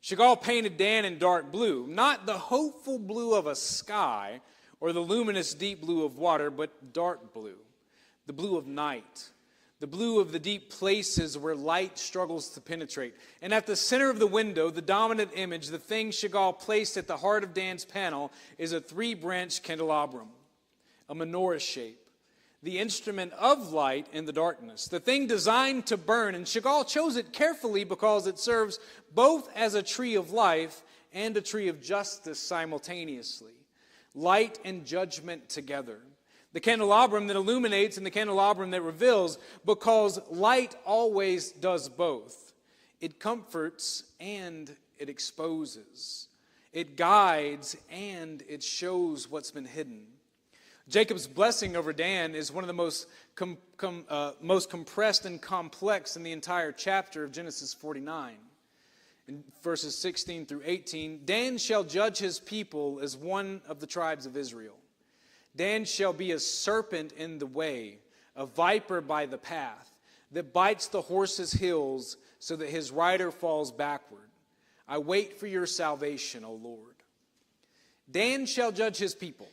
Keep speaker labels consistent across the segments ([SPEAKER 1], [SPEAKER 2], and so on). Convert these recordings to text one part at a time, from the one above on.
[SPEAKER 1] Chagall painted Dan in dark blue, not the hopeful blue of a sky or the luminous deep blue of water, but dark blue, the blue of night, the blue of the deep places where light struggles to penetrate. And at the center of the window, the dominant image, the thing Chagall placed at the heart of Dan's panel, is a 3-branch candelabrum, a menorah shape, the instrument of light in the darkness, the thing designed to burn. And Chagall chose it carefully because it serves both as a tree of life and a tree of justice simultaneously, light and judgment together. The candelabrum that illuminates and the candelabrum that reveals, because light always does both. It comforts and it exposes. It guides and it shows what's been hidden. Jacob's blessing over Dan is one of the most compressed and complex in the entire chapter of Genesis 49. In verses 16 through 18, Dan shall judge his people as one of the tribes of Israel. Dan shall be a serpent in the way, a viper by the path, that bites the horse's heels so that his rider falls backward. I wait for your salvation, O Lord. Dan shall judge his people.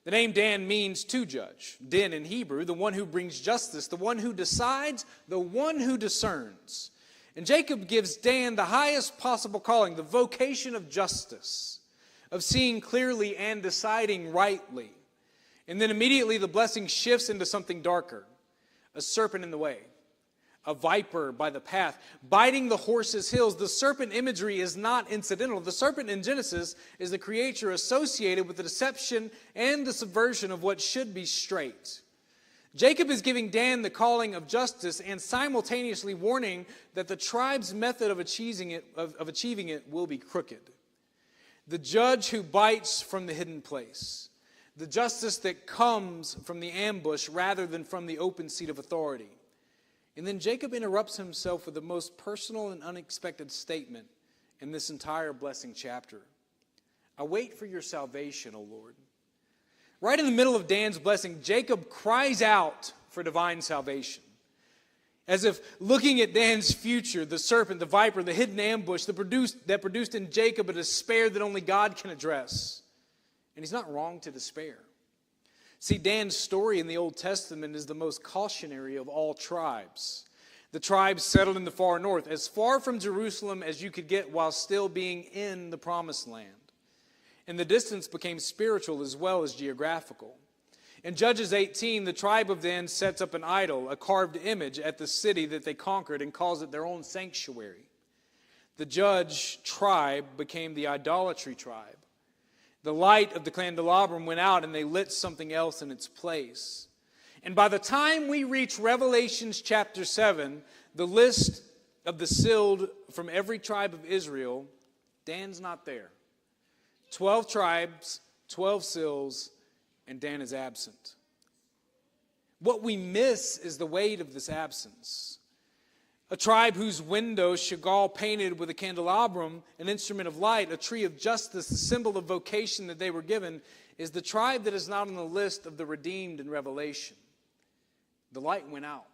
[SPEAKER 1] The name Dan means to judge. Din in Hebrew, the one who brings justice, the one who decides, the one who discerns. And Jacob gives Dan the highest possible calling, the vocation of justice, of seeing clearly and deciding rightly. And then immediately the blessing shifts into something darker, a serpent in the way, a viper by the path, biting the horse's heels. The serpent imagery is not incidental. The serpent in Genesis is the creature associated with the deception and the subversion of what should be straight. Jacob is giving Dan the calling of justice and simultaneously warning that the tribe's method of achieving it will be crooked. The judge who bites from the hidden place. The justice that comes from the ambush rather than from the open seat of authority. And then Jacob interrupts himself with the most personal and unexpected statement in this entire blessing chapter. I wait for your salvation, O Lord. Right in the middle of Dan's blessing, Jacob cries out for divine salvation. As if looking at Dan's future, the serpent, the viper, the hidden ambush that produced in Jacob a despair that only God can address. And he's not wrong to despair. See, Dan's story in the Old Testament is the most cautionary of all tribes. The tribes settled in the far north, as far from Jerusalem as you could get while still being in the promised land. And the distance became spiritual as well as geographical. In Judges 18, the tribe of Dan sets up an idol, a carved image, at the city that they conquered and calls it their own sanctuary. The judge tribe became the idolatry tribe. The light of the candelabrum went out and they lit something else in its place. And by the time we reach Revelation chapter 7, the list of the sealed from every tribe of Israel, Dan's not there. 12 tribes, 12 seals, and Dan is absent. What we miss is the weight of this absence. A tribe whose windows Chagall painted with a candelabrum, an instrument of light, a tree of justice, the symbol of vocation that they were given, is the tribe that is not on the list of the redeemed in Revelation. The light went out.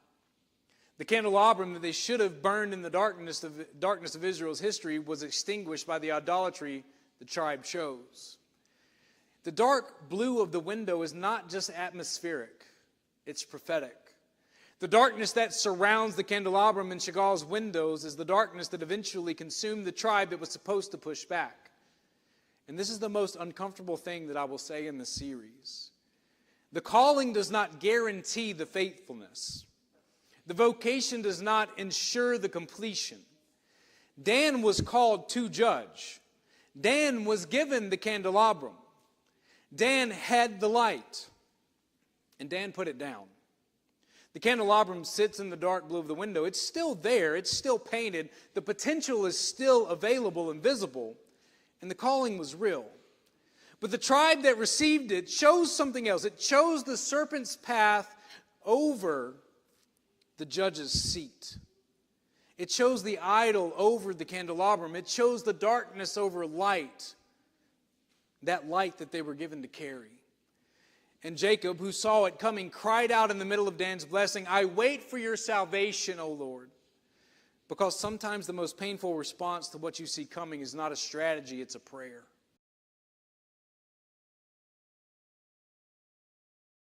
[SPEAKER 1] The candelabrum that they should have burned in the darkness of Israel's history was extinguished by the idolatry the tribe chose. The dark blue of the window is not just atmospheric, it's prophetic. The darkness that surrounds the candelabrum in Chagall's windows is the darkness that eventually consumed the tribe that was supposed to push back. And this is the most uncomfortable thing that I will say in this series. The calling does not guarantee the faithfulness. The vocation does not ensure the completion. Dan was called to judge. Dan was given the candelabrum. Dan had the light. And Dan put it down. The candelabrum sits in the dark blue of the window. It's still there. It's still painted. The potential is still available and visible. And the calling was real. But the tribe that received it chose something else. It chose the serpent's path over the judge's seat. It chose the idol over the candelabrum. It chose the darkness over light. That light that they were given to carry. And Jacob, who saw it coming, cried out in the middle of Dan's blessing, I wait for your salvation, O Lord. Because sometimes the most painful response to what you see coming is not a strategy, it's a prayer.